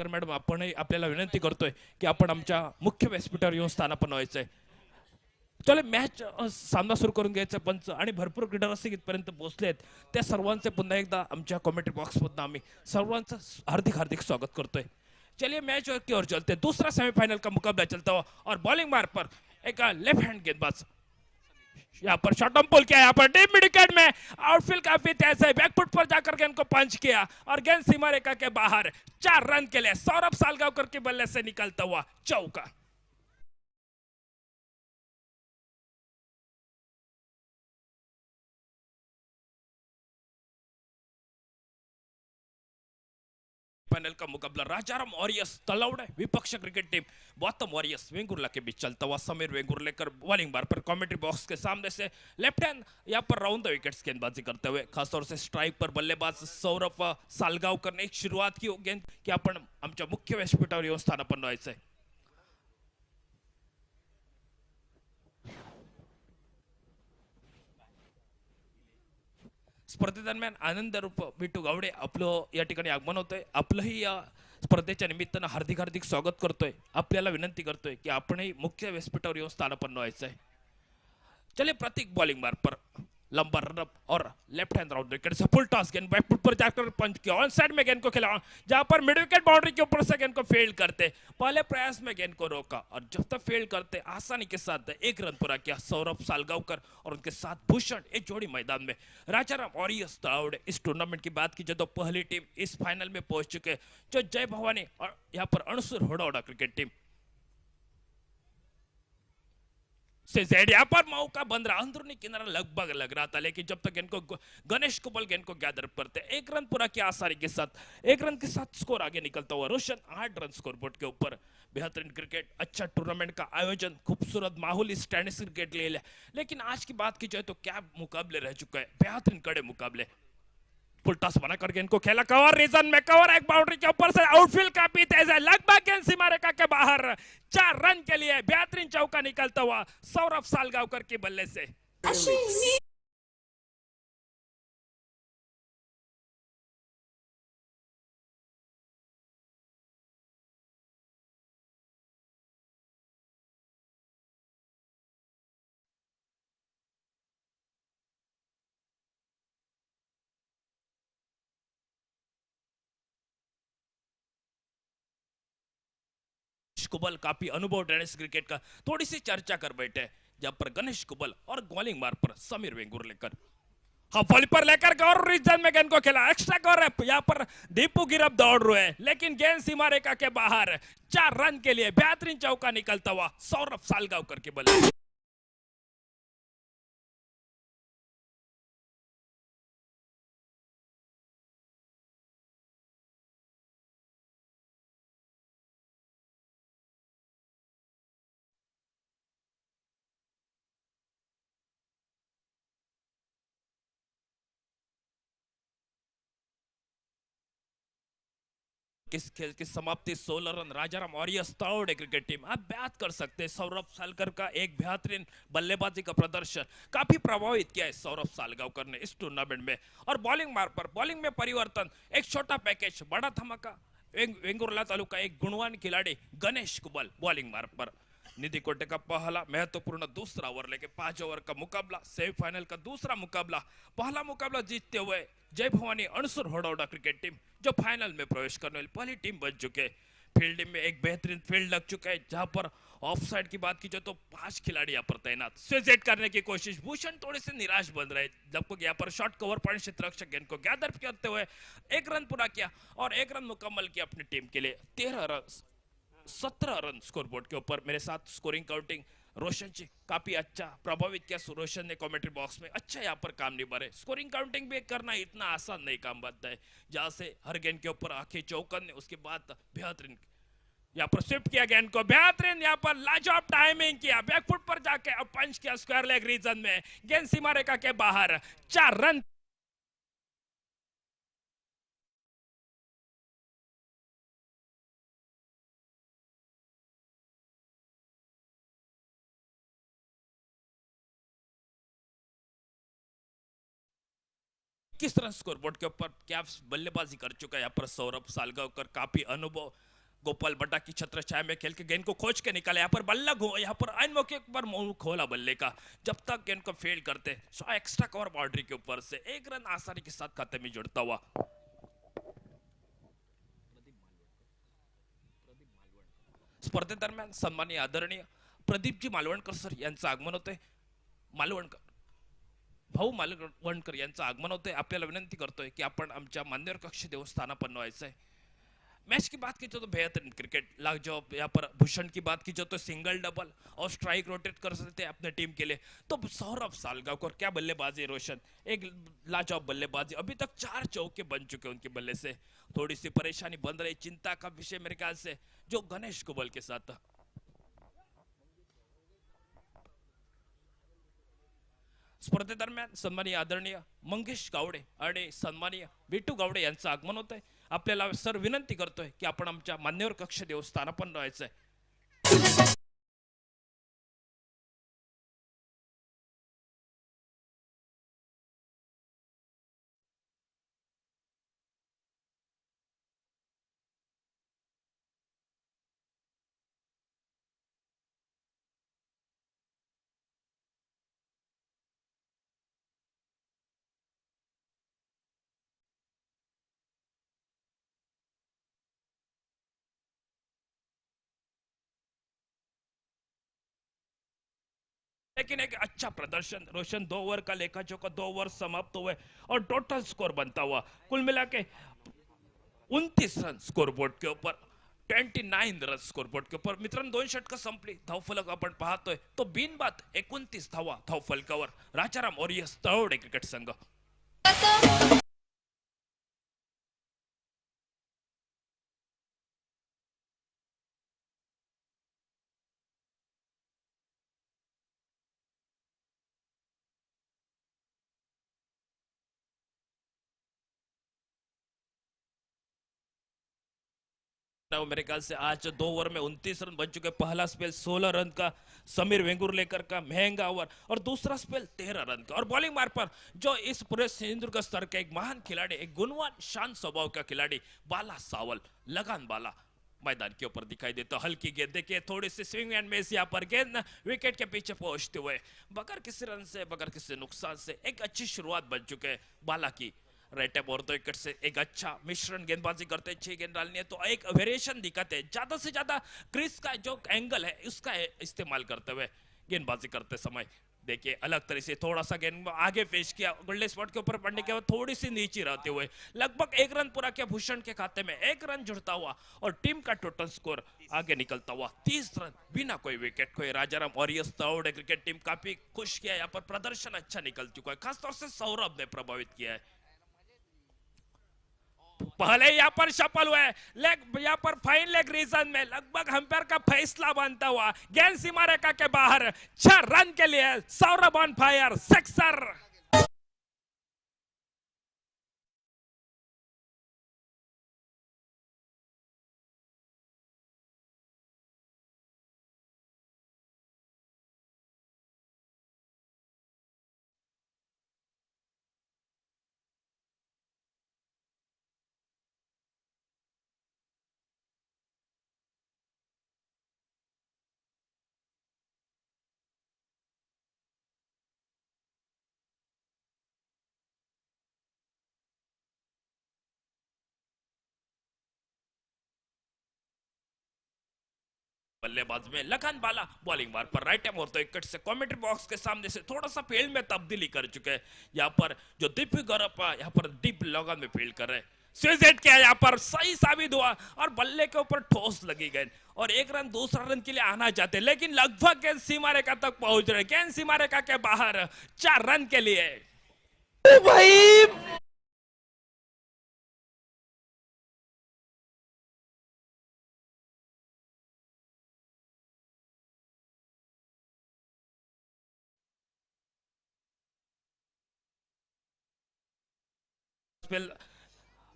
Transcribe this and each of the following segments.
Madam आपणही आपल्याला विनंती करतोय की आपण आमच्या मुख्य व्यासपीठावर येऊन स्थानापन्न व्हायचंय. चला मॅच सामना सुरू करून घ्यायचा पंच आणि भरपूर क्रीडा रसिक इथपर्यंत पोहोचलेत. त्या सर्वांचे पुन्हा एकदा आमच्या कॉमेंट्री बॉक्समधून आम्ही सर्वांचं हार्दिक हार्दिक स्वागत करतोय. चलिए मैच की ओर चलते, दूसरा सेमीफाइनल का मुकाबला चलता हुआ और बॉलिंग मार्ग पर एक लेफ्ट हैंड गेंदबाज यहाँ पर शॉट ऑन पुल किया, यहाँ पर डीप मिड विकेट में आउटफील्ड काफी तेज है, बैकफुट पर जाकर गेंद को पंच किया और गेंद सीमा रेखा के बाहर 4 रन के लिए सौरभ सालगांवकर के बल्ले से निकलता हुआ चौका। फाइनल का मुकाबला राजाराम वॉरियर्स तलौड़े विपक्ष cricket team Gautam warriors Vengurla के बीच चलता हुआ। समीर वेंगुर लेकर बॉलिंग बार पर कमेंट्री बॉक्स के सामने से लेफ्ट हैंड यहाँ पर राउंड द विकेट्स गेंदबाजी करते हुए, खासतौर से स्ट्राइक पर बल्लेबाज सौरभ सालगांवकर ने एक शुरुआत की गेंद की आपण आमच्या मुख्य व्यासपीठावर येऊन स्थानापन्न व्हायचंय. स्पर्धेदरम्यान आनंद रूप बिट्टू गावडे आपलं या ठिकाणी आगमन होतंय. आपलंही या स्पर्धेच्या निमित्तानं हार्दिक हार्दिक स्वागत करतोय. आपल्याला विनंती करतोय की आपणही मुख्य व्यासपीठावर येऊन स्थानापन्न व्हायचंय. चलिए प्रतीक बॉलिंग मार्ग पर लंबा रन अप और लेफ्ट हैंड राउंड विकेट से फुल टॉस गेंद बैक फुट पर जाकर पंच किया, ऑन साइड में गेंद को खेला जहां पर मिड विकेट बाउंड्री के ऊपर से गेंद को फील्ड करते, पहले प्रयास में गेंद को रोका और जब तक फील्ड करते आसानी के साथ 1 रन पूरा किया सौरभ सालगांवकर और उनके साथ भूषण एक जोड़ी मैदान में. राजाराम वॉरियर्स तलौड़े इस टूर्नामेंट की बात की जाए तो पहली टीम इस फाइनल में पहुंच चुके जो जय भवानी और यहाँ पर अणसुर होडावड़ा क्रिकेट टीम से जेड यहाँ पर मौका बन रहा, अंदरूनी किनारा लगभग लग रहा था, लेकिन जब तक इनको गणेश कुबल गेंद को गैदर करते 1 रन पूरा किया आसानी के साथ. 1 रन के साथ स्कोर आगे निकलता हुआ रोशन 8 रन स्कोर बोर्ड के ऊपर. बेहतरीन क्रिकेट, अच्छा टूर्नामेंट का आयोजन, खूबसूरत माहौल इस टेनिस क्रिकेट ले लिया. लेकिन आज की बात की जाए तो क्या मुकाबले रह चुका है, बेहतरीन कड़े मुकाबले. फुल टॉस बना करके इनको खेला कवर, रीजन में कवर, एक बाउंड्री के ऊपर से आउटफील्ड काफी तेज है, लगभग गेंद सीमा रेखा के बाहर. 4 रन के लिए बेहतरीन चौका निकलता हुआ सौरभ सालगांवकर के बल्ले से. कुबल काफी अनुभव टेनिस क्रिकेट का, थोड़ी सी चर्चा कर बैठे जहां पर गणेश कुबल और बॉलिंग मार्ग पर समीर वेंगुर लेकर बॉल पर लेकर गौर रीजन में गेंद को खेला, एक्स्ट्रा कवर है यहाँ पर दीपू गिरब दौड़ रहे हैं लेकिन गेंद सीमा रेखा के बाहर. 4 रन के लिए बेहतरीन चौका निकलता हुआ सौरभ सालगांवकर के बल्ले. किस खेल की समाप्ति 16 run Rajaram Warriors Talode cricket team. आप बात कर सकते हैं सौरभ सालकर का एक बेहतरीन बल्लेबाजी का प्रदर्शन, काफी प्रभावित किया है सौरभ सालगांवकर ने इस टूर्नामेंट में. और बॉलिंग मार्ग पर बॉलिंग में परिवर्तन, एक छोटा पैकेज बड़ा धमाका, वेंगुर्ला तालुका एक गुणवान खिलाड़ी गणेश कुबल बॉलिंग मार्ग पर. निधि कोटे का पहला महत्वपूर्ण दूसरा ओवर लेके 5 ओवर का मुकाबला, सेमीफाइनल का दूसरा मुकाबला. पहला मुकाबला जीतते हुए जय भवानी अणसुर होडावड़ा क्रिकेट टीम जो फाइनल में प्रवेश करने वाली पहली टीम बन चुके. फील्डिंग में एक बेहतरीन फील्ड लग चुका है जहां पर ऑफ साइड की बात की जाए तो 5 खिलाड़ी यहाँ पर तैनात. स्विचेट करने की कोशिश, भूषण थोड़े से निराश बन रहे, जबकि यहाँ पर शॉट कवर पॉइंट क्षेत्र रक्षक गेंद को गैदर करते हुए 1 रन पूरा किया और 1 रन मुकम्मल किया अपनी टीम के लिए. 17 रन स्कोर बोर्ड के ऊपर. मेरे साथ स्कोरिंग काउंटिंग रोशन जी काफी अच्छा प्रभावित किया. रोशन ने कमेंट्री बॉक्स में अच्छा यहाँ पर काम निभा रहे. स्कोरिंग काउंटिंग भी करना इतना आसान नहीं काम बनता है, जहां से हर गेंद के ऊपर आखिर चौकन ने उसके बाद बेहतरीन यहाँ पर स्विफ्ट किया गेंद को, बेहतरीन यहाँ पर लाजवाब टाइमिंग किया, बैकफुट पर जाके अब पंच किया स्क्वायर लेग रीजन में, गेंद सीमा रेखा के बाहर. 4 रन. किस तरह स्कोरबोर्ड के ऊपर क्या बल्लेबाजी कर चुका है यहाँ पर सौरभ सालगांवकर, काफी अनुभव गोपाल बड्डा की छत्र छाया में खेल के गेंद को खोज के निकाला, यहाँ पर बल्ला यहाँ पर आइन मौके पर मुंह खोला बल्ले का, जब तक गेंद को फील्ड करते एक्स्ट्रा कवर बाउंड्री के ऊपर से एक रन आसानी के साथ खाते में जुड़ता हुआ। स्पर्धेदरम्यान सन्माननीय आदरणीय प्रदीपजी मालवणकर सर यांचं आगमन होते। मालवणकर भाऊ मालवणकर यांचं आगमन होते। आपल्याला विनंती करतोय की आपण आमच्या मान्यवर कक्ष देऊन स्थानापन्न व्हायचं है। मैच की बात की जो तो बेहतरीन क्रिकेट लाग, जो यहाँ पर भूषण की बात की जो तो सिंगल डबल और स्ट्राइक रोटेट कर सकते हैं अपने टीम के लिए, तो सौरभ सालगावकर क्या बल्लेबाजी, रोशन एक लाजवाब बल्लेबाजी, अभी तक 4 चौके बन चुके उनके बल्ले से। थोड़ी सी परेशानी बन रही, चिंता का विषय मेरे ख्याल से जो गणेश कुबल के साथ। स्पर्धेदरम्यान सन्माननीय आदरणीय मंगेश गावडे आणि सन्माननीय बिट्टू गावडे यांचं आगमन होत आहे। आपल्याला सर विनंती करतोय की आपण आमच्या मान्यवर कक्ष देऊन स्थानापन्न व्हायचं आहे। लेकिन एक अच्छा प्रदर्शन, रोशन 2 ओवर का लेखा जोखा 2 ओवर समाप्त हुए और टोटल स्कोर बनता हुआ कुल मिला के 29 रन स्कोरबोर्ड के ऊपर, 29 रन स्कोरबोर्ड के ऊपर। मित्रांनो 2 षटकं संपली, धावफलक आपण पाहतोय तो बिनबाद 29 धावा धावफलकावर राजाराम ओरियस तळवडे क्रिकेट संघ। मेरे ख्याल से आज 2 ओवर में 29 रन बन चुके। पहला स्पेल 16 रन का समीर वेंगुर्लेकर का महंगा ओवर और दूसरा स्पेल 13 रन का। और बॉलिंग मार्ग पर जो इस पूरे सिंधुदुर्ग स्तर का एक महान खिलाड़ी, एक गुणवान शांत स्वभाव का खिलाड़ी बाला सावल, लगान बाला मैदान के ऊपर दिखाई देता। हल्की गेंद देखिए, थोड़ी सी स्विंग एंड मिस, यहाँ पर गेंद विकेट के पीछे पहुंचते हुए बगैर किसी रन से, बगैर किसी नुकसान से एक अच्छी शुरुआत बन चुके बाला की। राइट टैप और 2 विकेट से एक अच्छा मिश्रण गेंदबाजी करते, 6 गेंद डालनी है तो एक वेरिएशन दिखाते हैं, ज्यादा से ज्यादा क्रीज का जो एंगल है उसका इस्तेमाल करते हुए गेंदबाजी करते समय। देखिए अलग तरह से थोड़ा सा गेंद आगे पेश किया, गोल्डन स्पॉट के ऊपर पड़ने के बाद थोड़ी सी नीचे रहते हुए लगभग 1 रन पूरा किया भूषण के खाते में, 1 रन जुड़ता हुआ और टीम का टोटल स्कोर आगे निकलता हुआ 30 रन बिना कोई विकेट खोए। Rajaram warriors Talwade cricket team काफी खुश किया, यहाँ पर प्रदर्शन अच्छा निकल चुका है, खासतौर से सौरभ ने प्रभावित किया है। पहले यहाँ पर सफल हुए, लेग यहाँ पर फाइन लेग रीजन में लगभग अंपायर का फैसला बनता हुआ गेंद सीमा रेखा के बाहर 6 रन के लिए सौरभ ऑन फायर, सिक्सर। बल्लेबाज में लखन बाला बॉलिंग मार्ग पर राइट हैंड और तो विकेट से कमेंट्री बॉक्स के सामने से थोड़ा सा फील्ड में तब्दीली कर चुके हैं। यहाँ पर जो दीपक गौरव यहाँ पर डीप लॉगन में फील्ड कर रहे हैं, स्विच किया, यहाँ पर सही साबित हुआ और बल्ले के ऊपर ठोस लगी गेंद और 1 रन दूसरा रन के लिए आना चाहते, लेकिन लगभग गेंद सीमा रेखा तक पहुंच रहे, गेंद सीमा रेखा के बाहर 4 रन के लिए। भाई स्पेल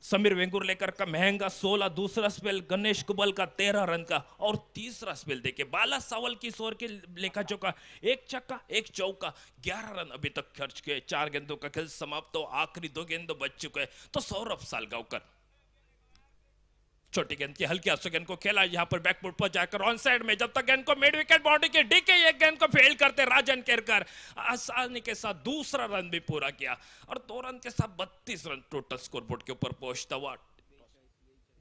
समीर वेंगुर्लेकर का महंगा 16, दूसरा स्पेल गणेश कुबल का 13 रन का और तीसरा स्पेल देखिए बाला सावल की स्कोर के लेखा जोखा, 1 छक्का 1 चौका, 11 रन अभी तक खर्च किए, 4 गेंदों का खेल समाप्त हो, आखिरी 2 गेंदों बच चुके हैं। तो सौरभ सालगावकर छोटी गेंद की हल्की हाथों गेंद को खेला यहाँ पर बैकफुट पर जाकर ऑन साइड में, जब तक गेंद को मिड विकेट बाउंड्री के डीके एक गेंद को फेल करते राजन केरकर आसानी के साथ दूसरा रन भी पूरा किया और 2 रन के साथ 32 रन टोटल स्कोरबोर्ड के ऊपर पहुंचता हुआ,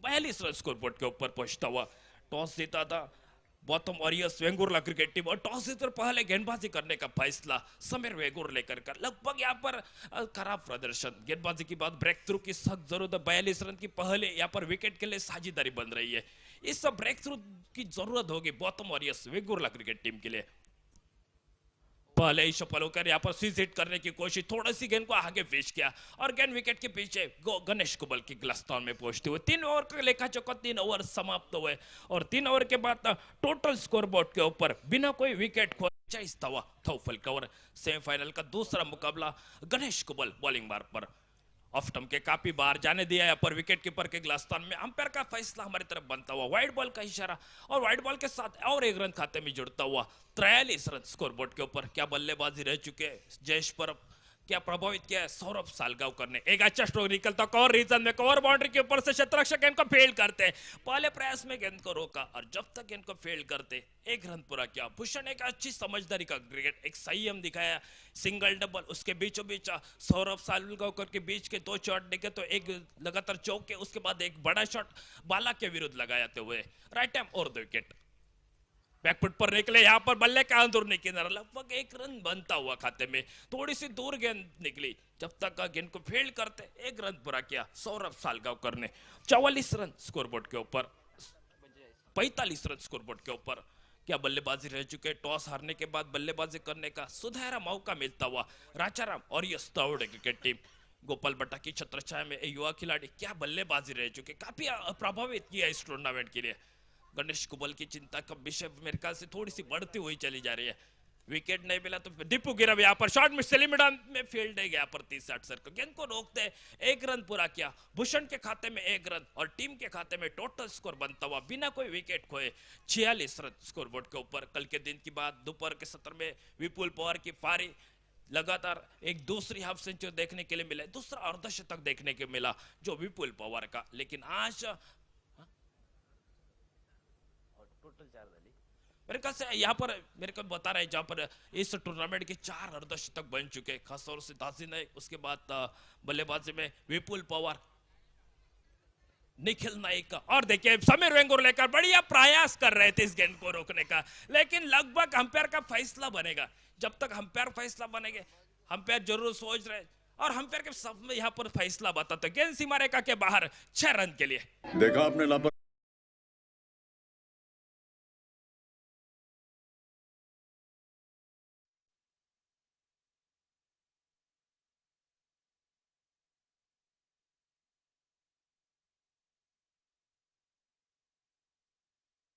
42 रन स्कोरबोर्ड के ऊपर पहुंचता हुआ। टॉस जीता था bottom warriors Vengurla cricket team और टॉस जीतकर पहले गेंदबाजी करने का फैसला समीर वेंगुर लेकर कर लगभग यहाँ पर खराब प्रदर्शन, गेंदबाजी की बात ब्रेक थ्रू की सख्त जरूरत है। 42 रन की पहले यहाँ पर विकेट के लिए साझेदारी बन रही है, इस सब ब्रेक थ्रू की जरूरत होगी bottom warriors Vengurla cricket team के लिए। पहले ही सफल होकर यहाँ पर स्विच हिट करने की कोशिश, थोड़ी सी गेंद को आगे पेश किया और गेंद विकेट के पीछे गणेश कुबल की गिलस्तान में पहुंचते हुए 3 ओवर का लेखा चौका 3 ओवर समाप्त हुए और 3 ओवर के बाद टोटल स्कोरबोर्ड के ऊपर बिना कोई विकेट खोए 40 धावा थोफल कवर। सेमीफाइनल का दूसरा मुकाबला गणेश कुबल बॉलिंग बार पर ऑफ स्टंप के काफी बाहर जाने दिया है पर विकेट कीपर के गिलस्तान में अंपायर का फैसला हमारी तरफ बनता हुआ, वाइड बॉल का इशारा और वाइड बॉल के साथ और 1 रन खाते में जुड़ता हुआ 43 रन स्कोरबोर्ड के ऊपर। क्या बल्लेबाजी रह चुके जयेश पर, क्या प्रभावित किया है सौरभ सालगांवकर ने। एक अच्छा स्ट्रोक निकलता कवर रीजन में, कवर बाउंड्री के ऊपर से शतरक्षक गेंद को फेल करते, पहले प्रयास में गेंद को रोका और जब तक गेंद को फेल करते 1 रन पूरा किया। भूषण एक अच्छी समझदारी का क्रिकेट, एक संयम दिखाया, सिंगल डबल उसके बीचों बीच सौरभ सालगांवकर के बीच के 2 शॉट देखे तो एक लगातार चौके, उसके बाद एक बड़ा शॉट बाला के विरुद्ध लगाते हुए राइट टाइम और 2 विकेट। बैकफुट पर निकले यहाँ पर बल्ले का अंदरूनी किनारा, लगभग 1 रन बनता हुआ खाते में, थोड़ी सी दूर गेंद निकली, जब तक गेंद को फील्ड करते 1 रन पूरा किया सौरभ सालगांवकर ने। 44 रन स्कोरबोर्ड के ऊपर, 45 रन स्कोरबोर्ड के ऊपर। क्या बल्लेबाजी रह चुके, टॉस हारने के बाद बल्लेबाजी करने का सुनहरा मौका मिलता हुआ राजाराम और yes Tawde cricket team. Gopal भट्टा की छत्रछाया में युवा खिलाड़ी क्या बल्लेबाजी रह चुके, काफी प्रभावित किया इस टूर्नामेंट के लिए। गणेश कुबल की चिंता का विषय मेरे ख्याल से थोड़ी सी बढ़ती हुई चली जा रही है। विकेट नहीं मिला तो दीपू गिरव यहाँ पर शॉट में सेलिमिडान में फील्ड है यहाँ पर 30-60 सर्कल, गेंद को रोकते 1 रन पूरा किया। भूषण के खाते में 1 रन और टीम के खाते में टोटल स्कोर बनता हुआ बिना कोई विकेट खोए 46 रन स्कोरबोर्ड के ऊपर। कल के दिन की बात, दोपहर के सत्र में विपुल पवार की पारी, लगातार एक दूसरी हाफ सेंचुरी देखने के लिए मिला, दूसरा अर्धशतक देखने को मिला जो विपुल पवार का। लेकिन आज मेरे ख्याल से यहाँ पर मेरे को बता रहे जहां पर इस टूर्नामेंट के 4 अर्धशतक बन चुके, खासतौर से दासी नाइक, उसके बाद बल्लेबाजी में विपुल पवार, निखिल नाइक और देखिए समीर वेंगुर लेकर बढ़िया प्रयास कर रहे थे इस गेंद को रोकने का, लेकिन लगभग अंपायर का फैसला बनेगा। जब तक अंपायर फैसला बनेंगे, अंपायर जरूर सोच रहे और अंपायर के सब में यहाँ पर फैसला बताते, गेंद सीमा रेखा के बाहर 6 रन के लिए। देखा आपने लापरवाही।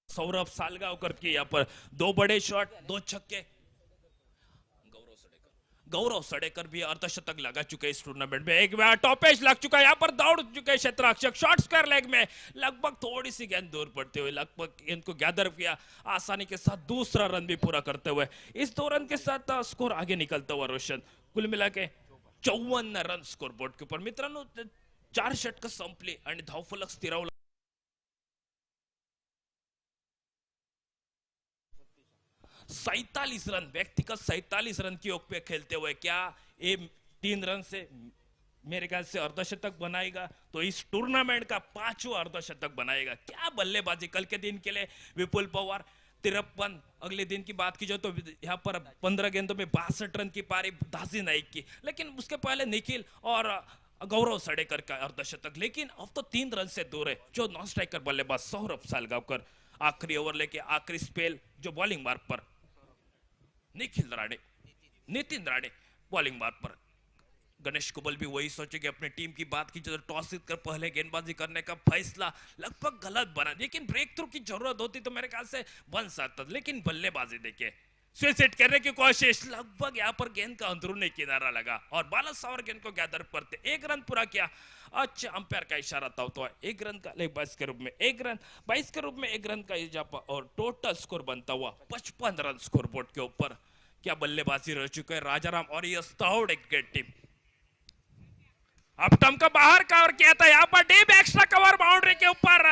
सौरभ सालगांवकर की यहाँ पर 2 बड़े शॉट, 2 छक्के। गौरव सड़ेकर भी अर्धशतक लगा चुके इस टूर्नामेंट में, एक बार टॉपेज लग चुका है, यहाँ पर दौड़ चुके क्षेत्ररक्षक, शॉर्ट स्क्वायर लेग में लगभग थोड़ी सी गेंद दूर पड़ते हुए लगभग इनको गैदर किया, आसानी के साथ दूसरा रन भी पूरा करते हुए इस 2 रन के साथ स्कोर आगे निकलता हुआ रोशन। कुल मिला के 54 रन स्कोर बोर्ड के ऊपर। मित्रांनो 4 षटक संपली आणि धावफलक स्थिरावला 47 रन, व्यक्तिगत 47 रन की ओर पे खेलते हुए क्या ये 3 रन से मेरे ख्याल से अर्धशतक बनाएगा तो इस टूर्नामेंट का 5वां अर्धशतक बनाएगा। क्या बल्लेबाजी कल के दिन के लिए विपुल पवार 53, अगले दिन की बात की जाए तो यहाँ पर 15 गेंदों में 62 रन की पारी दासी नाइक की, लेकिन उसके पहले निखिल और गौरव सड़ेकर का अर्धशतक, लेकिन अब तो 3 रन से दूर है जो नॉन स्ट्राइकर बल्लेबाज सौरभ सालगांवकर। आखिरी ओवर लेके आखिरी स्पेल जो बॉलिंग मार्ग पर नितिन राणे बॉलिंग मार्ग पर। गणेश कुबल भी वही सोचे कि अपनी टीम की बात की जो टॉस जीत कर पहले गेंदबाजी करने का फैसला लगभग गलत बना, लेकिन ब्रेक थ्रू की जरूरत होती तो मेरे ख्याल से बन सकता, लेकिन बल्लेबाजी देखिए स्विच हिट करने की कोशिश, लगभग यहाँ पर गेंद का अंदरूनी किनारा लगा और बाला सावर गेंद को गैदर करते 1 रन पूरा किया। अच्छा अंपायर का इशारा था तो 1 रन का 22 के रूप में 1 रन, 22 के रूप में 1 रन का इजाफा और टोटल स्कोर बनता हुआ 55 रन स्कोर बोर्ड के ऊपर। क्या बल्लेबाजी रह चुके हैं राजाराम और यस तावड़े क्रिकेट टीम। अब टम का बाहर कवर किया था, यहाँ पर डीप एक्स्ट्रा कवर बाउंड्री के ऊपर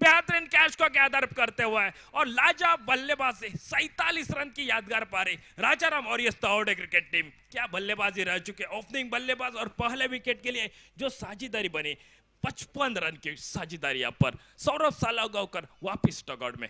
बेहतरीन कैच को गैदर करते हुए और लाजवाब बल्लेबाजी 47 रन की यादगार पारी राजाराम और तावड़े क्रिकेट टीम। क्या बल्लेबाजी रह चुके ओपनिंग बल्लेबाज और पहले विकेट के लिए जो साझेदारी बनी 55 रन की साझेदारी यहाँ पर सौरभ सालागांवकर वापिस टगआउट में।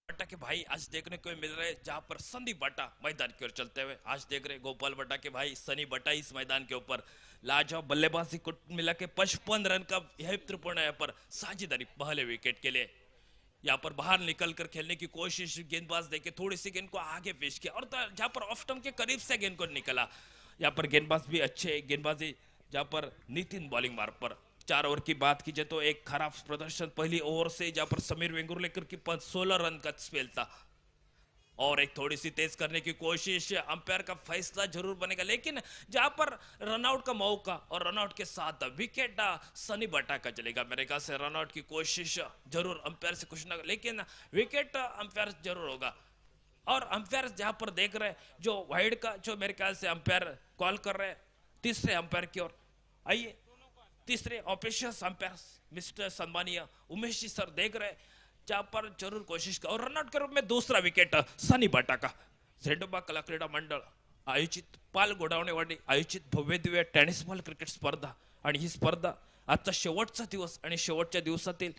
बट्टा के भाई आज देखने को मिल रहे जहां पर सनी बट्टा मैदान की ओर चलते हुए आज देख रहे गोपाल बट्टा के भाई सनी बट्टा इस मैदान के ऊपर लाजवाब बल्लेबाजी को मिला के 55 रन का यह त्रिपुर्ण यहाँ पर साझेदारी पहले विकेट के लिए। यहाँ पर बाहर निकल कर खेलने की कोशिश गेंदबाज देखे थोड़ी सी गेंद को आगे पेश किया और जहाँ पर ऑफ स्टंप के करीब से गेंद को निकला। यहाँ पर गेंदबाज भी अच्छे गेंदबाजी जहाँ पर नितिन बॉलिंग मार्ग पर 4 ओवर की बात कीजिए तो एक खराब प्रदर्शन पहली ओवर से जहां पर समीर वेंगुर्लेकर की 16 रन का स्पेल था और एक थोड़ी सी तेज करने की कोशिश अंपायर का फैसला जरूर बनेगा लेकिन जहां पर रनआउट का मौका और रनआउट के साथ विकेट सनी बट्टा का चलेगा। मेरे ख्याल से रनआउट की कोशिश जरूर अंपायर से कुछ ना लेकिन विकेट अंपायर जरूर होगा और अंपायर जहां पर देख रहे जो वाइड का जो मेरे ख्याल से अंपायर कॉल कर रहे तीसरे अंपायर की ओर आइए। तीसरे ऑफिशियल अंपायर मिस्टर सम्मानीय उमेश जी सर देख रहे जहां पर जरूर कोशिश कर और रनआउट के रूप में दूसरा विकेट सनी बट्टा का। झेंडूबा कला क्रीडा मंडळ आयोजित पाल गोडावणेवाडी आयोजित भव्य दिव्य टेनिस बॉल क्रिकेट स्पर्धा आणि ही स्पर्धा आजचा शेवटचा दिवस आणि शेवटच्या दिवसातील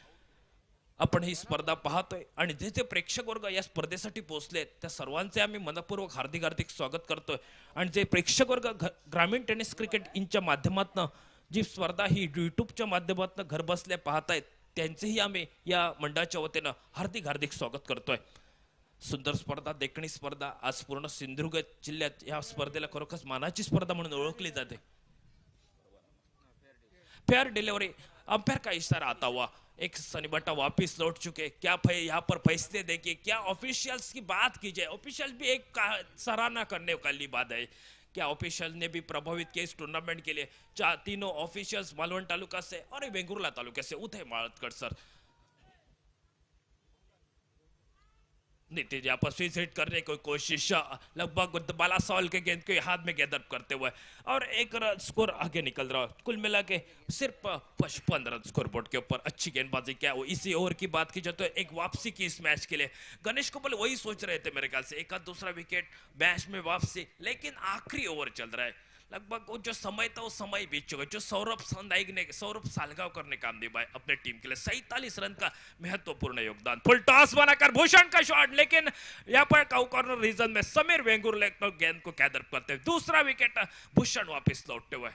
आपण ही स्पर्धा पाहतोय आणि जे जे प्रेक्षक वर्ग या स्पर्धेसाठी पोहोचले त्या सर्वांचे आम्ही मनपूर्वक हार्दिक हार्दिक स्वागत करतोय आणि जे प्रेक्षक वर्ग ग्रामीण टेनिस क्रिकेट इंच्या माध्यमातून जी स्पर्धा ही युट्यूबच्या माध्यमातून घर बसल्या पाहतायत त्यांचेही आम्ही या मंडळाच्या वतीनं हार्दिक हार्दिक स्वागत करतोय। सुंदर स्पर्धा देखणी स्पर्धा आज पूर्ण सिंधुदुर्ग जिल्ह्यात या स्पर्धेला खरोखरच मानाची स्पर्धा म्हणून ओळखली जाते। फेयर डिलीवरी अंपायर का इशारा आता हुआ एक सनी बट्टा वापिस लौट चुके क्या यहाँ पर फैसले देखिए क्या ऑफिशियल्स की बात की जाए ऑफिशियल भी एक सराहना करने वाली बात है क्या ऑफिशियल ने भी प्रभावित किया इस टूर्नामेंट के लिए तीनों ऑफिशियल्स मालवण तालुका से और वेंगुर्ला तालुका से उदय माळतकर सर नीतीश आपस हिट करने की कोशिश लगभग बाला सॉल के गेंद के हाथ में गैदर करते हुए और एक रन स्कोर आगे निकल रहा कुल मिला के सिर्फ 55 रन स्कोर बोर्ड के ऊपर अच्छी गेंदबाजी क्या वो इसी ओवर की बात की जाए तो एक वापसी की इस मैच के लिए गणेश कोपल वही सोच रहे थे मेरे ख्याल से एक दूसरा विकेट मैच में वापसी लेकिन आखिरी ओवर चल रहा है लगभग वो जो समय था वो समय बीत चुका जो सौरभ सालगांवकर ने काम दिया अपने टीम के लिए 47 रन का महत्वपूर्ण योगदान फुल टॉस बनाकर भूषण का शॉट लेकिन यहाँ पर कॉर्नर रीजन में समीर वेंगुर्लेकर गेंद को कैदर करते हुए दूसरा विकेट भूषण वापस लौटते हुए।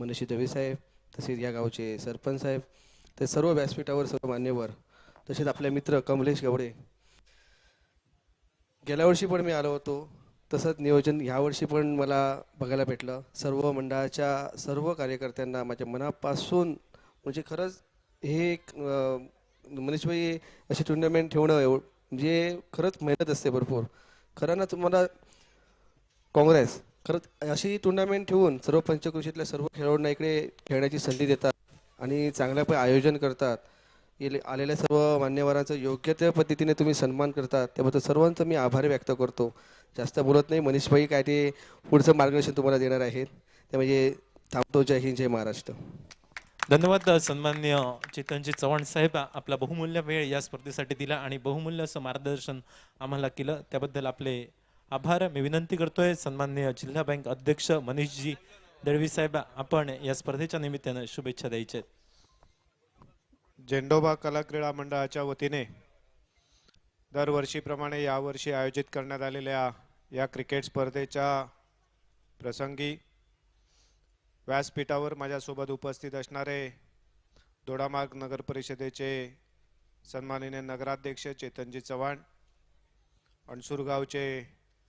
मनीषी दवे साहेब, तसेच या गावचे सरपंच साहेब, ते सर्व व्यासपीठावर सर्व मान्यवर, तसेच आपले मित्र कमलेश गवडे. गेल्या वर्षी पण मी आलो होतो, तसंच नियोजन ह्यावर्षी पण मला बघायला भेटलं. सर्व मंडळाच्या सर्व कार्यकर्त्यांना माझ्या मनापासून म्हणजे खरंच हे एक मनीषभाई अशी टुर्नामेंट ठेवणं म्हणजे खरंच मेहनत असते भरपूर. खरं ना तुम्हाला काँग्रेस खरंच अशी टुर्नामेंट ठेवून सर्व पंचक्रोशीतल्या सर्व खेळाडूंना इकडे खेळण्याची संधी देतात आणि चांगल्या आयोजन करतात. आलेल्या सर्व मान्यवरांचं योग्य त्या पद्धतीने तुम्ही सन्मान करतात, त्याबद्दल सर्वांचं मी आभार व्यक्त करतो. जास्त बोलत नाही, मनीषभाई काय ते पुढचं मार्गदर्शन तुम्हाला देणार आहेत. ते म्हणजे थांबतो. जय हिंद, जय महाराष्ट्र. धन्यवाद सन्माननीय चेतनजी चव्हाण साहेब, आपला बहुमूल्य वेळ या स्पर्धेसाठी दिला आणि बहुमूल्य असं मार्गदर्शन आम्हाला केलं त्याबद्दल आपले आभार. मी विनंती करतोय सन्माननीय जिल्हा बँक अध्यक्ष मनीषजी दळवी साहेब, आपण या स्पर्धेच्या निमित्तानं शुभेच्छा द्यायच्या. झेंडोबा कला क्रीडा मंडळाच्या वतीने दरवर्षीप्रमाणे यावर्षी आयोजित करण्यात आलेल्या या क्रिकेट स्पर्धेच्या प्रसंगी व्यासपीठावर माझ्यासोबत उपस्थित असणारे दोडामार्ग नगर परिषदेचे सन्माननीय नगराध्यक्ष चेतनजी चव्हाण, अणसूर गावचे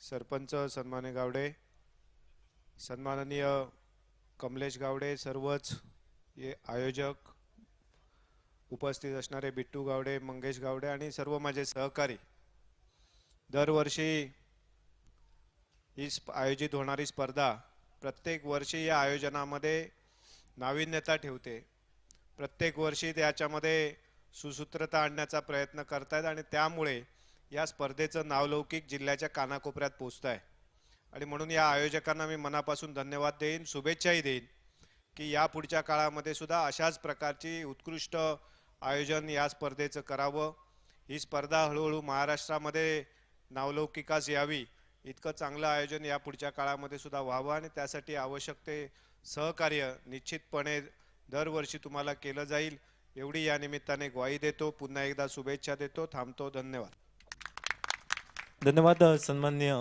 सरपंच सन्माननीय गावडे, सन्माननीय कमलेश गावडे, सर्वच ये आयोजक उपस्थित असणारे बिट्टू गावडे, मंगेश गावडे आणि सर्व माझे सहकारी. दरवर्षी ही आयोजित होणारी स्पर्धा प्रत्येक वर्षी या आयोजनामध्ये नाविन्यता ठेवते. प्रत्येक वर्षी त्याच्यामध्ये सुसूत्रता आणण्याचा प्रयत्न करतात आणि त्यामुळे या स्पर्धेचं नावलौकिक जिल्ह्याच्या कानाकोपऱ्यात पोहोचत आहे. आणि म्हणून या आयोजकांना मी मनापासून धन्यवाद देईन, शुभेच्छाही देईन की या पुढच्या काळामध्ये सुद्धा अशाच प्रकारची उत्कृष्ट आयोजन या स्पर्धेचं करावं. ही स्पर्धा हळूहळू महाराष्ट्रामध्ये नावलौकिकास यावी इतकं चांगलं आयोजन या पुढच्या काळामध्ये सुद्धा व्हावं आणि त्यासाठी आवश्यक ते सहकार्य निश्चितपणे दरवर्षी तुम्हाला केलं जाईल एवढी या निमित्ताने ग्वाही देतो. पुन्हा एकदा शुभेच्छा देतो. थांबतो. धन्यवाद. धन्यवाद सन्माननीय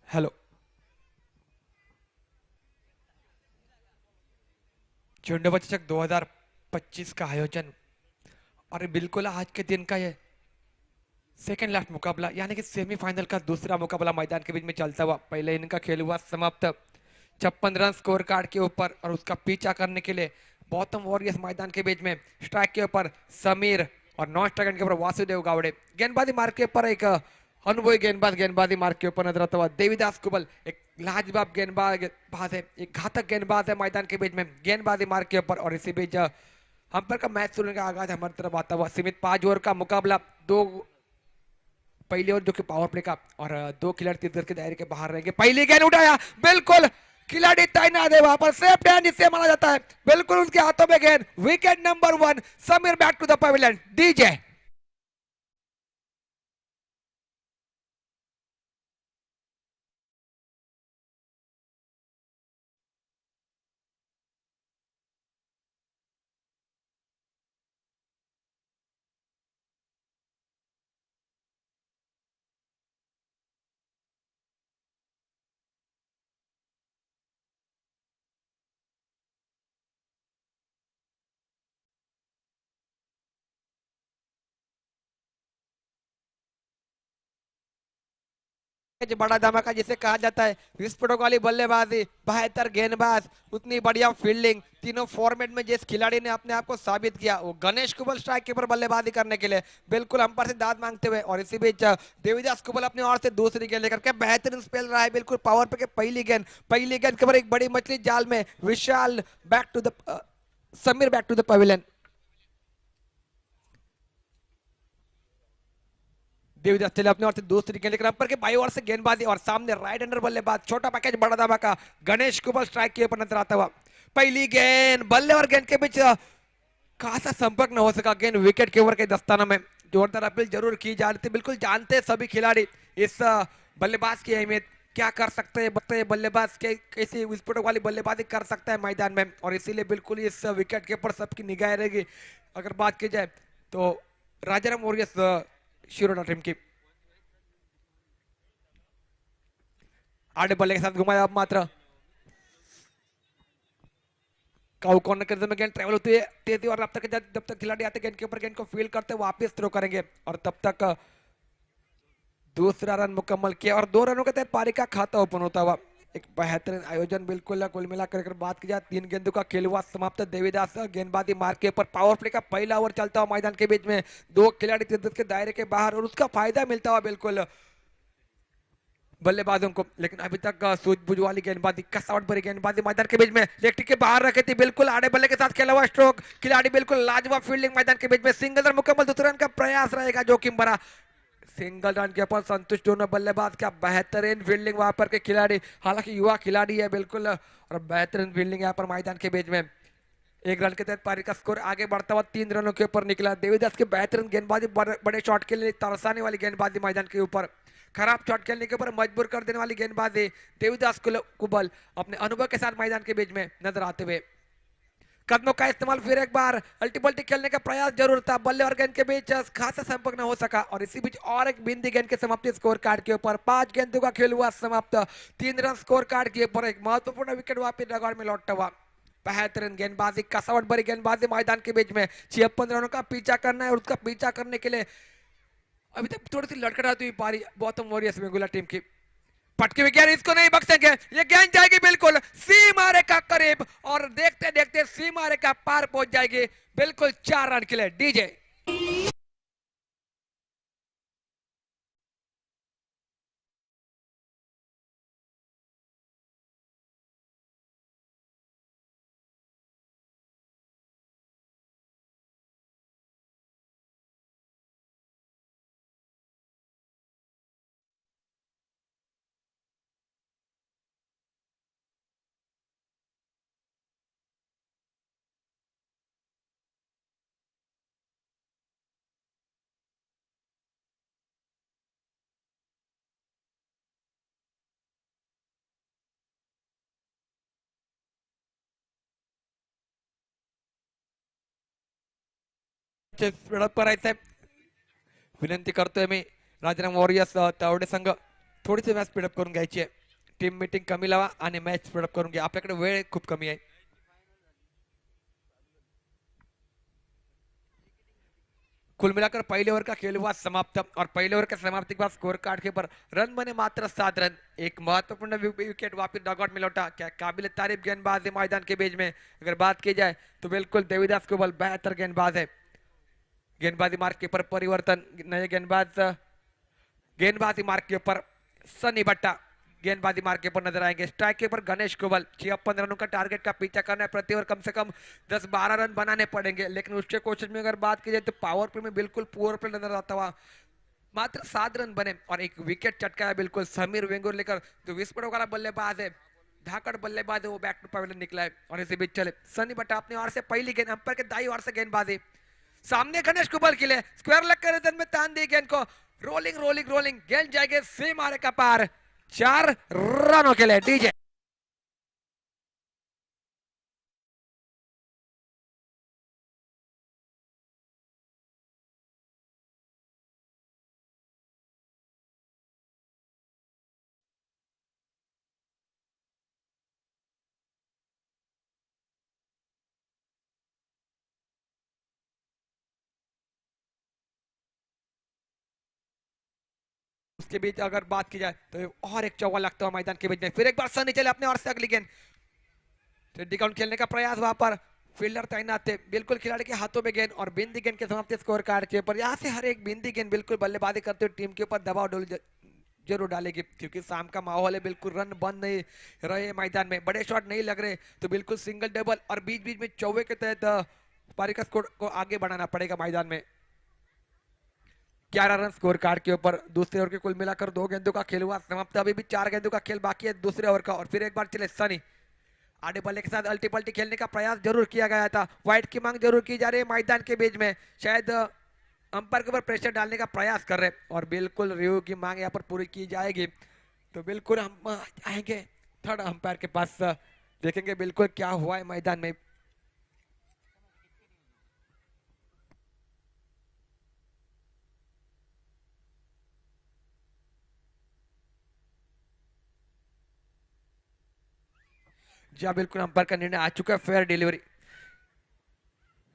हेलो, झुंडवा चषक 2025 का आयोजन और बिल्कुल आज के दिन का ये सेकेंड लास्ट मुकाबला यानी कि सेमीफाइनल का दूसरा मुकाबला मैदान के बीच में चलता हुआ। पहले इनका खेल हुआ समाप्त 56 रन स्कोर कार्ड के ऊपर और उसका पीछा करने के लिए बॉटम वॉरियर्स मैदान के बीच में स्ट्राइक के ऊपर समीर और नॉन स्ट्राइक के ऊपर वासुदेव गावड़े। गेंदबाजी मार्ग के ऊपर एक अनुभवी गेंदबाजी मार्ग के ऊपर नजर आता हुआ देवीदास कुबल, एक लाजवाब गेंदबाज है, एक घातक गेंदबाज है मैदान के बीच में गेंदबाजी मार्ग के ऊपर। और इसी बीच अंपायर का मैच शुरू का आगाज हमारी तरफ आता हुआ। सीमित 5 ओवर का मुकाबला, 2 पहली ओवर जो कि पावर प्ले का और 2 खिलाड़ी तीर के दायरे के बाहर रहेंगे। पहली गेंद उठाया, बिल्कुल खिलाड़ी तैनात है वहां पर, सेफ हैंड जिसे माना जाता है, बिल्कुल उनके हाथों में गेंद। Wicket number 1, Sameer back to the pavilion. DJ जो बड़ा धमाका जिसे कहा जाता है, विस्फोटक वाली बल्लेबाजी, बेहतर गेंदबाज, उतनी बढ़िया फील्डिंग, तीनों फॉर्मेट में जिस खिलाड़ी ने अपने आप को साबित किया, वो गणेश कुबल स्ट्राइक के ऊपर बल्लेबाजी करने के लिए बिल्कुल अंपायर से दाद मांगते हुए, और इसी बीच देवीदास कुबल अपनी ओर से दूसरी गेंद लेकर के बेहतरीन स्पेल रहा है, बिल्कुल पावर पे के पहली गेंद के ऊपर एक बड़ी मछली जाल में, Vishal back to the Sameer back to the pavilion. Devidas चले अपने ओर से दूसरी गेंद लेकर अंपायर के बाई ओर से गेंदबाजी, और सामने राइट हैंडर बल्लेबाज, छोटा पैकेज बड़ा धमाका, गणेश कुबल स्ट्राइक के ऊपर नजर आता हुआ। पहली गेंद, बल्ले और गेंद के बीच खासा संपर्क न हो सका, गेंद विकेट के ऊपर के दस्ताना में। जोरदार अपील जरूर की जा रही थी, बिल्कुल जानते सभी खिलाड़ी इस बल्लेबाज की अहमियत, क्या कर सकते हैं बताइए, बल्लेबाज के कैसी विस्फोटक वाली बल्लेबाजी कर सकता है मैदान में, और इसीलिए बिल्कुल इस विकेट के ऊपर सबकी निगाह रहेगी। अगर बात की जाए तो राजाराम वॉरियर्स शिरोडा टीम की आड़े बल्ले के साथ घुमाया, अब मात्र काउ कॉर्नर के में गेंद ट्रेवल होती है तेजी और रफ्तार के साथ, जब तक खिलाड़ी आते गेंद के ऊपर गेंद को फील करते वापस थ्रो करेंगे, और तब तक दूसरा रन मुकम्मल किया, और 2 रनों के तहत पारी का खाता ओपन होता हुआ। एक बेहतरीन आयोजन बिल्कुल कुल मिलाकर अगर बात की जाए, 3 गेंदों का खेल हुआ समाप्त। देवीदास गेंदबाजी मार्ग के ऊपर पावर प्ले का पहला ओवर चलता हुआ मैदान के बीच में, 2 खिलाड़ी तिरछे के दायरे के बाहर, और उसका फायदा मिलता हुआ बिल्कुल बल्लेबाजों को, लेकिन अभी तक सूझबूझ वाली गेंदबाजी, कसावट भरी गेंदबाजी मैदान के बीच में लेफ्टी के बाहर रखी थी, बिल्कुल आड़े बल्ले के साथ खेला हुआ स्ट्रोक, खिलाड़ी बिल्कुल लाजवाब फील्डिंग मैदान के बीच में, सिंगल रन मुकम्मल, दूसरे रन का प्रयास रहेगा जोखिम भरा, सिंगल रन के ऊपर संतुष्ट दोनों बल्लेबाज, क्या बेहतरीन फील्डिंग वहां पर के खिलाड़ी, हालांकि युवा खिलाड़ी है बिल्कुल, और बेहतरीन फील्डिंग यहाँ पर मैदान के बीच में। 1 रन के तहत पारी का स्कोर आगे बढ़ता हुआ 3 रनों के ऊपर निकला। देवीदास की बेहतरीन गेंदबाजी, बड़े शॉट के लिए तरसाने वाली गेंदबाजी मैदान के ऊपर, खराब शॉट खेलने के ऊपर मजबूर कर देने वाली गेंदबाजी, देवीदास कुबल अपने अनुभव के साथ मैदान के बीच में नजर आते हुए। कदमों का इस्तेमाल फिर एक बार अल्टी पल्टी खेलने का प्रयास जरूर था, बल्ले और गेंद के बीच खासा संपर्क न हो सका, और इसी बीच और एक बिंदी गेंद के समाप्ति स्कोर कार्ड के ऊपर, 5 गेंदों का खेल हुआ समाप्त, 3 रन स्कोर कार्ड के ऊपर, एक महत्वपूर्ण विकेट वापिस डगआउट में लौटता हुआ। बेहतरीन गेंदबाजी, कसावट भरी गेंदबाजी मैदान के बीच में, 56 रनों का पीछा करना है, और उसका पीछा करने के लिए अभी तक थोड़ी सी लड़खड़ाती हुई पारी गौतम वॉरियर्स वेंगुला टीम की। पटके हुए गेंद, इसको नहीं बख्शेंगे, ये गेंद जाएगी बिल्कुल सीमा रेखा करीब, और देखते देखते सीमा रेखा पार पहुंच जाएगी, बिल्कुल 4 रन के लिए डीजे। स्पीडअप करायचंय, विनंती करतोय मी राजाराम वॉरियर्स तावडे संघ, थोडीशी मॅच स्पीडअप करून घ्यायची आहे, टीम मीटिंग कमी लावा आणि मॅच स्पीडअप करून घ्या, आपल्याकडे वेळ खूप कमी आहे। कुल मिलाकर पहले ओवर का खेल हुआ समाप्त, और पहले ओवर के समाप्ति के बाद स्कोर कार्ड के ऊपर रन बने मात्र 7 रन, एक महत्वपूर्ण विकेट वापिस डगआउट में लौटा, क्या काबिल तारीफ गेंदबाज है मैदान के बीच में। अगर बात की जाए तो बिल्कुल देवीदास कुबल बेहतर गेंदबाज है, गेंदबाजी मार्ग के ऊपर परिवर्तन, नए गेंदबाजी मार्ग के ऊपर सनी बट्टा गेंदबाजी मार्ग के ऊपर नजर आएंगे, स्ट्राइक के ऊपर गणेश कुबल, 56 रनों का टारगेट का पीछा करना है, प्रति ओवर कम से कम 10-12 रन बनाने पड़ेंगे, लेकिन उसके कोशिश में अगर बात की जाए तो पावर प्ले में बिल्कुल पुअर प्ले नजर आता हुआ, मात्र 7 रन बने, और एक विकेट चटकाया बिल्कुल समीर वेंगुर लेकर, जो विस्फोटक वाला बल्लेबाज है, धाकड़ बल्लेबाज है, वो बैक टू पवेलियन निकला है, और इसी बीच चले सनी बट्टा अपनी ओर से पहली गेंद, अंपायर के दाई ओर से गेंदबाजी, सामने गणेश कुबल के लिए स्क्वायर लेग के रिदम में तान दी गेंद को, रोलिंग रोलिंग रोलिंग, गेंद जाएगी सीमा रेखा पार, 4 रनों के लिए डीजे। के बीच अगर बात की जाए तो और एक चौका लगता हुआ मैदान के बीच में। फिर एक बार सनी चले अपने और से अगली गेंद, टेडी काउंट खेलने का प्रयास, वहां पर फील्डर तैनात थे, बिल्कुल खिलाड़ी के हाथों में गेंद और बिंदी गेंद के समाप्ति स्कोर कार्ड के ऊपर। यहाँ से हर एक बिंदी गेंद बिल्कुल बल्लेबाजी करते हुए टीम के ऊपर दबाव जरूर डालेगी, क्योंकि शाम का माहौल है, बिल्कुल रन बन नहीं रहे मैदान में, बड़े शॉट नहीं लग रहे, तो बिल्कुल सिंगल डबल और बीच बीच में चौवे के तहत पारी का स्कोर को आगे बढ़ाना पड़ेगा मैदान में। 11 रन स्कोर कार्ड के ऊपर। दूसरे ओवर के कुल मिलाकर 2 गेंदों का खेल हुआ समाप्त, अभी भी 4 गेंदों का खेल बाकी है दूसरे ओवर का। और फिर एक बार चले सनी, आड़े बल्ले के साथ अल्टी पल्टी खेलने का प्रयास जरूर किया गया था, वाइड की मांग जरूर की जा रही है मैदान के बीच में, शायद अंपायर के ऊपर प्रेशर डालने का प्रयास कर रहे हैं और बिल्कुल रिव्यू की मांग यहाँ पर पूरी की जाएगी। तो बिल्कुल हम आएंगे थर्ड अंपायर के पास, देखेंगे बिल्कुल क्या हुआ है मैदान में। जी हाँ, बिल्कुल अंपायर का निर्णय आ चुका है, फेयर डिलीवरी।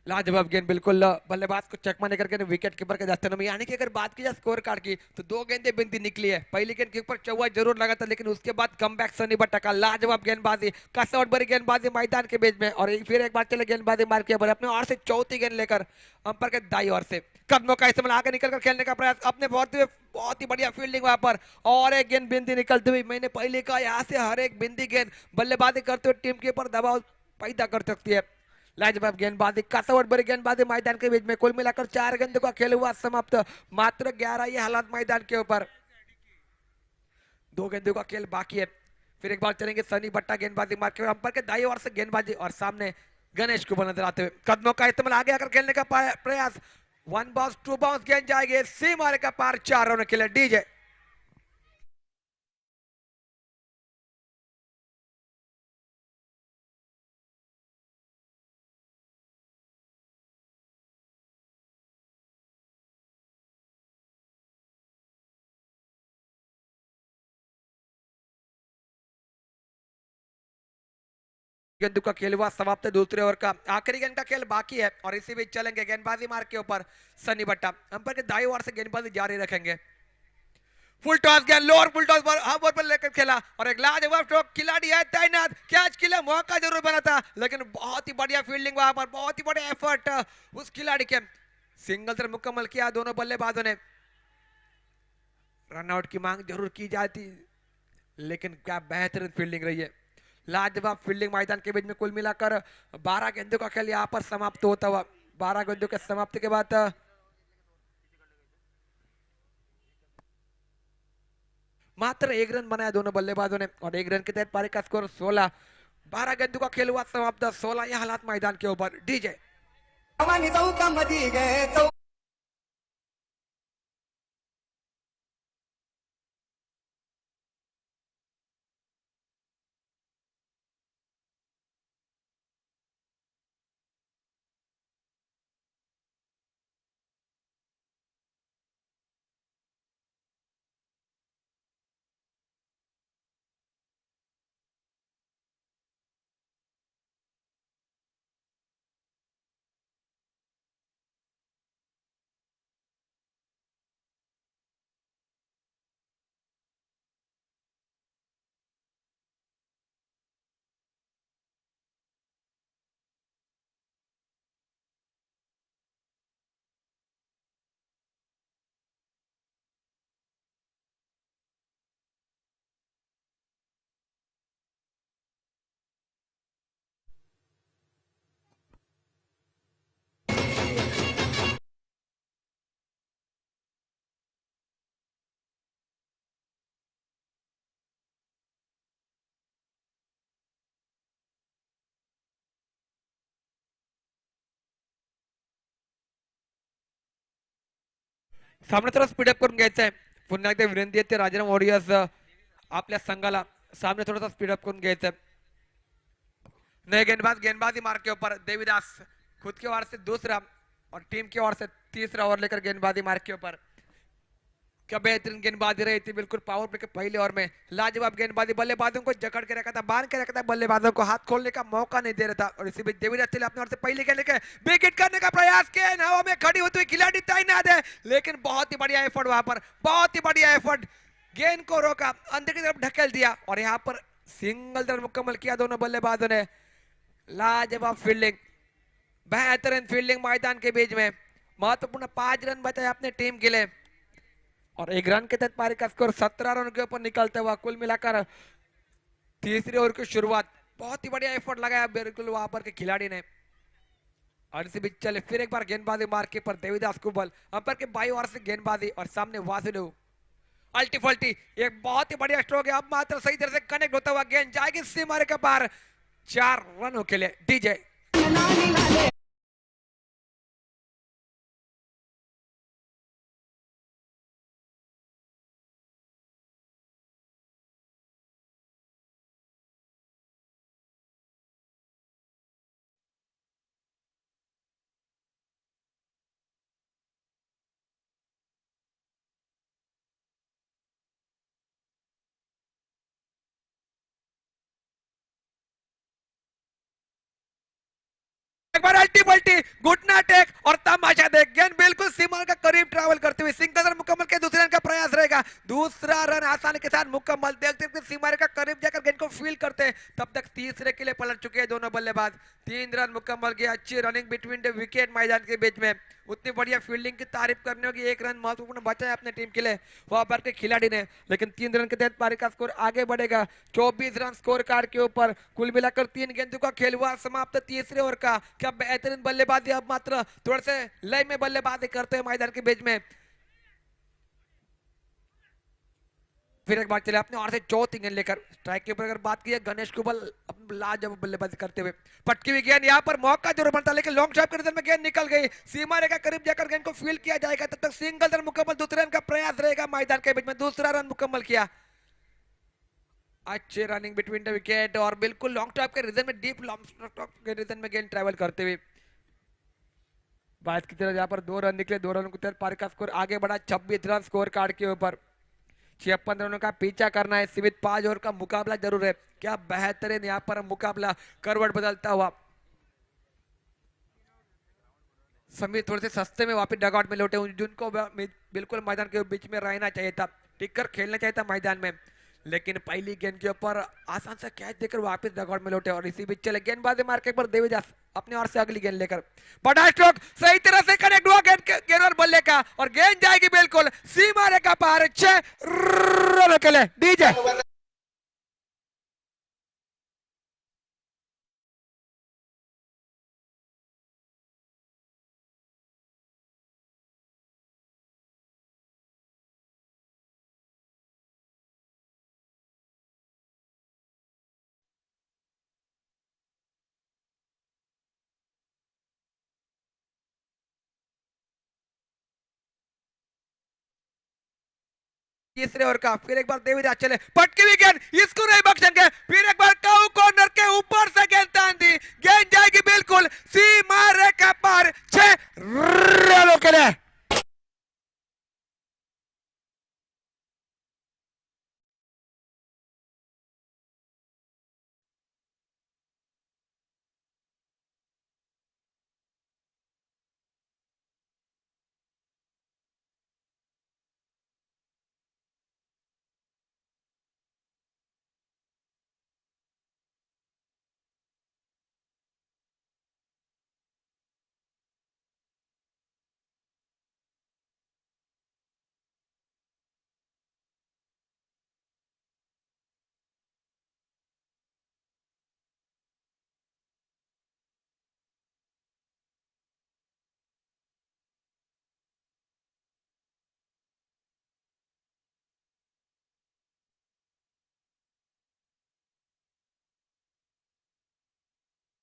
लाजवाब गेंद, बिल्कुल बल्लेबाज को चकमा लेकर के विकेट कीपर के दस्ते में। यानी कि अगर बात की जाए स्कोर कार्ड की तो 2 गेंदें बिंदी निकली है, पहली गेंद के ऊपर चौवा जरूर लगा था, लेकिन उसके बाद कमबैक सनी बट्टा का लाजवाब गेंदबाजी, कसौट भरी गेंदबाजी मैदान के बीच में। और फिर एक बार चले गेंदबाजी मार के अपने और से चौथी गेंद लेकर अंपायर के दाई ओर से कदमों का इस्तेमाल, आगे निकलकर खेलने का प्रयास, अपने बहुत ही बढ़िया फील्डिंग वहां पर, और एक गेंद बिंदी निकलती हुई। मैंने पहले कहा यहाँ से हर एक बिंदी गेंद बल्लेबाजी करते हुए टीम के ऊपर दबाव पैदा कर सकती है। लाजवाब गेंदबाजी, कसौट भरी गेंदबाजी मैदान के बीच में। कुल मिलाकर 4 गेंदों का खेल हुआ समाप्त, मात्र 11 ये हालात मैदान के ऊपर, 2 गेंदों का खेल बाकी है। फिर एक बार चलेंगे सनी बट्टा गेंदबाजी मार के, अंपायर के दाई ओर से गेंदबाजी और सामने गणेश को नजर आते हुए कदमों का इस्तेमाल, आगे आकर खेलने का प्रयास, 1 बाउंस 2 बाउंस गेंद जाएगी सी मारे का पार, 4 रनों के लिए डीजे। गेंदों का खेल हुआ समाप्त है दूसरे ओवर का, आखिरी गेंद का खेल बाकी है। और इसी बीच चलेंगे गेंदबाजी मार के ऊपर सनी बट्टा, अंपायर के दाईं ओर से गेंदबाजी जारी रखेंगे। फुल टॉस गेंद, लोअर फुल टॉस पर हाफ ओवर पर लेकर खेला और एक लाजवाब स्ट्रोक, खिलाड़ी है तैनात, कैच के लिए मौका जरूर बना था, लेकिन बहुत ही बढ़िया फील्डिंग वहां पर, बहुत ही बढ़िया एफर्ट उस खिलाड़ी के, सिंगल रन मुकम्मल किया दोनों बल्लेबाजों ने। रनआउट की मांग जरूर की जाती, लेकिन क्या बेहतरीन फील्डिंग रही है, लाजवाब फील्डिंग मैदान के बीच में। कुल मिलाकर 12 गेंदों का खेल यहाँ पर समाप्त होता हुआ, 12 गेंदों के समाप्ति के बाद मात्र 1 रन बनाया दोनों बल्लेबाजों ने और 1 रन के तहत पारी का स्कोर 16। 12 गेंदों का खेल हुआ समाप्त, 16 ये हालात मैदान के ऊपर। डीजे सामने थोडं स्पीडअप करून घ्यायचं आहे, पुन्हा एकदा विनंती आहे ते राजाराम वॉरियर्स आपल्या संघाला सामने थोड़ा सा स्पीडअप करून घ्यायचं आहे। नए गेंदबाजी मार के ऊपर देवीदास, खुद के ओर से दूसरा और टीम की ओर से तीसरा ओवर लेकर गेंदबाजी मार के ऊपर, क्या बेहतरीन गेंदबाजी रही थी, बिल्कुल पावर प्ले के पहले ओवर में लाजवाब गेंदबाजी, बल्लेबाजों को जकड़ के रखा था, बांध के रखा था, बल्लेबाजों को हाथ खोलने का मौका नहीं दे रहा था। और इसी बीच देवीदास चले अपने ओर से पहले गेंद लेके विकेट करने का प्रयास किया, हवा में खड़ी होती हुई खिलाड़ी तैनात है, लेकिन बहुत ही बढ़िया एफर्ट वहां पर, बहुत ही बढ़िया एफर्ट गेंद को रोका, अंदर की तरफ ढकेल दिया और यहाँ पर सिंगल रन मुकम्मल किया दोनों बल्लेबाजों ने। लाजवाब फील्डिंग, बेहतरीन फील्डिंग मैदान के बीच में। महत्वपूर्ण 5 रन बचाए अपने टीम के लिए और 1 रन के तहत पारी का स्कोर 17 रन के ऊपर निकलता हुआ। कुल मिलाकर तीसरे ओवर की शुरुआत बहुत ही बढ़िया एफर्ट लगाया बिल्कुल वहां पर के खिलाड़ी ने। और इसी बीच चले फिर एक बार गेंदबाजी मार के पर देवीदास को बल अंपर के बाई ओर से गेंदबाजी और सामने वासुदेव अल्टी फल्टी, एक बहुत ही बढ़िया स्ट्रोक है। अब मात्र सही तरह से कनेक्ट होता हुआ गेंद जाएगी सीमारे के पार 4 रनों के लिए। डीजे एक बार अल्टी पल्टी, घुटना टेक और तमाशा देख, गेंद बिल्कुल सीमा का करीब ट्रैवल करते हुए सिंगल रन मुकम्मल के दूसरे रन का प्रयास रहेगा। दूसरा रन आसानी के साथ मुकम्मल, देखते देखते सीमा का करीब जाकर गेंद को फील करते हैं। तब तक तीसरे के लिए पलट चुके हैं दोनों बल्लेबाज। 3 रन मुकम्मल किया, अच्छी रनिंग बिटवीन द विकेट मैदान के बीच में। उतनी बढ़िया फील्डिंग की तारीफ करने होगी, 1 रन महत्वपूर्ण बचा है अपने टीम के लिए वहां पर के खिलाड़ी ने। लेकिन 3 रन के तहत पारी का स्कोर आगे बढ़ेगा 24 रन स्कोर कार्ड के ऊपर। कुल मिलाकर 3 गेंदों का खेल हुआ समाप्त तीसरे ओवर का। क्या बेहतरीन बल्लेबाजी, अब मात्र थोड़े से लय में बल्लेबाजी करते हैं मैदान के बीच में। फिर एक बार चले अपने और से चौथी गेंद लेकर स्ट्राइक के ऊपर अगर बात की है गणेश कुबल लाजवाब बल्लेबाजी करते हुए। पटकी हुई गेंद, यहाँ पर मौका जरूर बनता लेकिन लॉन्ग शॉट के रिजल्ट में गेंद निकल गई। सीमा रेखा करीब जाकर गेंद को फील्ड किया जाएगा, तब तक सिंगल रन मुकम्मल, दूसरे रन का प्रयास रहेगा मैदान के बीच में। दूसरा रन मुकम्मल किया, अच्छे रनिंग बिटवीन द विकेट और बिल्कुल लॉन्ग टॉप के रीजन में, डीप लॉन्ग टॉप के रीजन में गेंद ट्रैवल करते हुए। बात की तरह यहाँ पर 2 रन निकले, 2 रन के तहत पारी का स्कोर आगे बढ़ा 26 रन स्कोर कार्ड के ऊपर। 56 रनों का पीछा करना है, सीमित 5 ओवर का मुकाबला जरूर है। क्या बेहतरीन यहाँ पर मुकाबला करवट बदलता हुआ। समीर थोड़े से सस्ते में वापस डगआउट में लौटे, जिनको बिल्कुल मैदान के बीच में रहना चाहिए था, टिककर खेलना चाहिए था मैदान में, लेकिन पहली गेंद के ऊपर आसान सा कैच देकर वापस डगआउट में लौटे। और इसी बीच चले गेंदबाजी मार के पर देवीदास अपने ओर से अगली गेंद लेकर बड़ा स्ट्रोक, सही तरह से कनेक्ट हुआ गेंद और बल्ले का और गेंद जाएगी बिल्कुल सीमा रेखा पार 6 रनों के लिए। डीजे तीसरे ओवर का। फिर एक बार देवीदास चले, पटकी हुई गेंद, इसको नहीं बख्शेंगे। फिर एक बार काऊ कॉर्नर के ऊपर से गेंद तान दी, गेंद जाएगी बिल्कुल सीमा रेखा पार 6 रनों के लिए।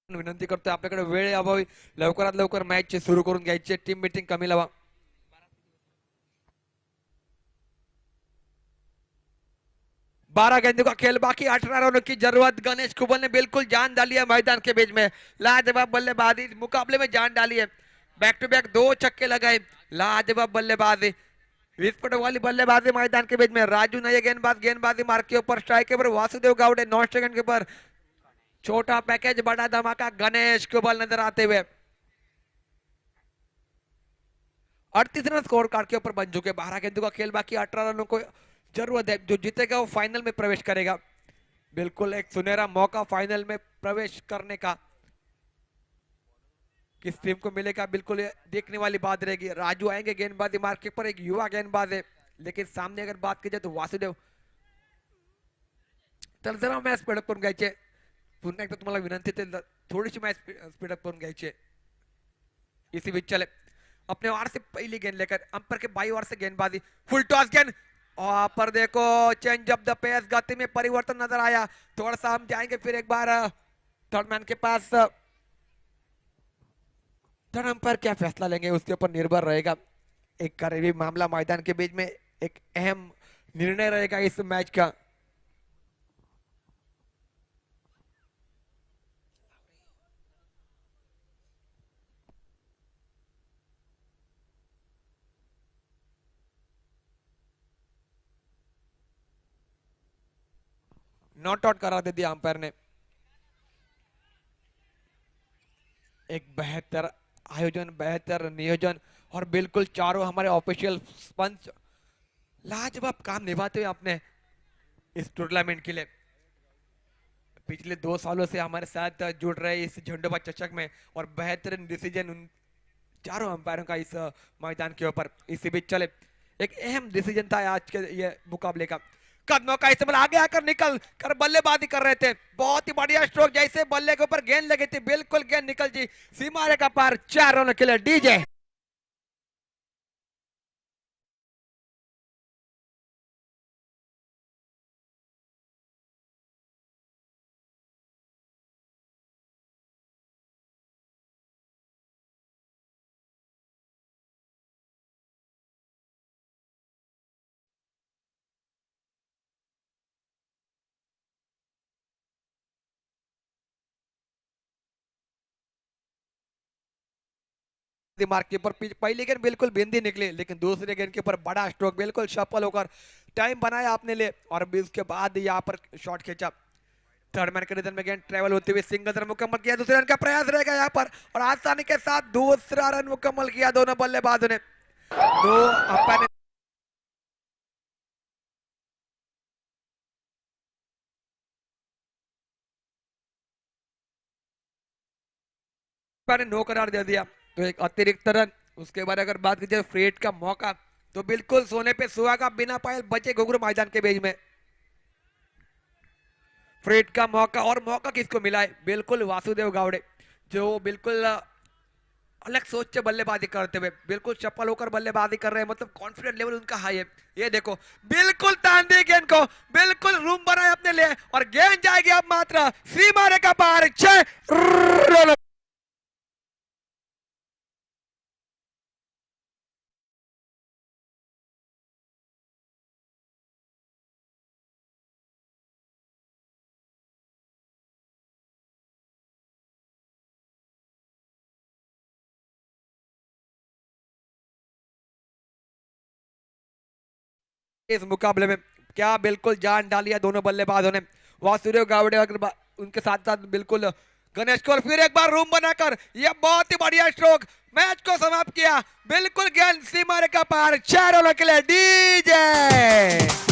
विनंती करतोय आपल्याकडे वेळ अभावी लवकरात लवकर मॅच सुरू करून घ्यायची, टीम मीटिंग कमी लावा। बारह गेंदों का खेल बाकी, 18 रनों की जरूरत। गणेश कुबल ने बिल्कुल जान डाली है मैदान के बीच में, लाजवाब बल्लेबाजी इस मुकाबले में जान डाली है। बैक टू बैक 2 छक्के लगाए, लाजवाब बल्लेबाजी, विस्फोट वाली बल्लेबाजी मैदान के बीच में। राजू नये गेंदबाजी मार्क के ऊपर, स्ट्राइक के ऊपर वासुदेव गावड़े, नॉन स्ट्राइक के ऊपर छोटा पैकेज बड़ा धमाका गणेश कुबल नजर आते हुए। 38 रन स्कोर कार्ड के ऊपर बन चुके, 12 गेंदों का खेल बाकी, 18 रनों को जरूरत है, जो जीतेगा वो फाइनल में प्रवेश करेगा। बिल्कुल एक सुनहरा मौका फाइनल में प्रवेश करने का, किस टीम को मिलेगा बिल्कुल ये देखने वाली बात रहेगी। राजू आएंगे गेंदबाजी मार्के पर, एक युवा गेंदबाज है, लेकिन सामने अगर बात की जाए तो वासुदेव। तर जरा मॅच स्पीडअप करून घ्यायचे, पुन्हा एकदा तुम्हाला विनंती आहे, थोडीशी मॅच स्पीडअप करून घ्यायची। इसी बीच चले अपने वार से पहली गेंद लेकर अंपर के बाई ओर से गेंदबाजी, फुल टॉस गेंद, और पर देखो चेंज ऑफ द पेस, गति में परिवर्तन नजर आया। थोड़ा सा हम जाएंगे फिर एक बार थर्ड मैन के पास, थर्ड अंपायर क्या फैसला लेंगे उसके ऊपर निर्भर रहेगा। एक करीबी मामला मैदान के बीच में एक अहम निर्णय रहेगा इस मैच का। नॉट आउट करा दे दिया अंपायर ने। एक बेहतर आयोजन, बेहतर नियोजन, और बिल्कुल चारों हमारे ऑफिशियल पंच लाजवाब काम निभाते हुए अपने इस टूर्नामेंट के लिए पिछले 2 सालों से हमारे साथ जुड़ रहे इस झंडोबा चषक में, और बेहतरीन डिसीजन उन चारों अंपायरों का इस मैदान के ऊपर। इसी बीच चले एक अहम डिसीजन था आज के ये मुकाबले का। कदमों का इस्तेमाल, आगे आकर निकल कर बल्लेबाजी कर रहे थे, बहुत ही बढ़िया स्ट्रोक, जैसे बल्ले के ऊपर गेंद लगी थी बिल्कुल गेंद निकल जी सीमा रेखा पार। 4 रनों के लिए डीजे। मार्क के ऊपर पहली गेंद बिल्कुल बिंदी निकली, लेकिन दूसरे गेंद के ऊपर बड़ा स्ट्रोक बिल्कुल सफल होकर टाइम बनाया आपने ले, और भी उसके बाद यहाँ पर शॉट खींचा। थर्ड मैन के रिदम में गेंद ट्रेवल होते हुए सिंगल रन मुकम्मल किया, दूसरे रन का प्रयास रहेगा यहाँ पर, और आसानी के साथ दूसरा रन मुकम्मल किया दोनों बल्लेबाजों ने। दो अंपायर ने नो करार दे दिया, तो एक अतिरिक्त रन। उसके बाद अगर बात की जाए फ्रेट का मौका, तो बिल्कुल सोने पे सुहागा, बिना पायल बचे घुंघरू मैदान के बीच में। फ्रेट का मौका, और मौका किसको मिला है? बिल्कुल वासुदेव गावड़े, जो बिल्कुल अलग सोच से बल्लेबाजी करते हुए बिल्कुल सफल होकर बल्लेबाजी कर रहे हैं, मतलब कॉन्फिडेंट लेवल उनका हाई है। ये देखो बिल्कुल तान दी गेंद को, बिल्कुल रूम बनाए अपने लिए, और गेंद जाएगी अब मात्र सीमा रेखा पार। 6 रन। इस मुकाबले में क्या बिल्कुल जान डाली है दोनों बल्लेबाजों ने। वासुदेव गावड़े उनके साथ साथ बिल्कुल गणेश को, और फिर एक बार रूम बनाकर यह बहुत ही बढ़िया स्ट्रोक मैच को समाप्त किया। बिल्कुल गेंद सीमा रेखा पार। 4 रनों के लिए डीजे।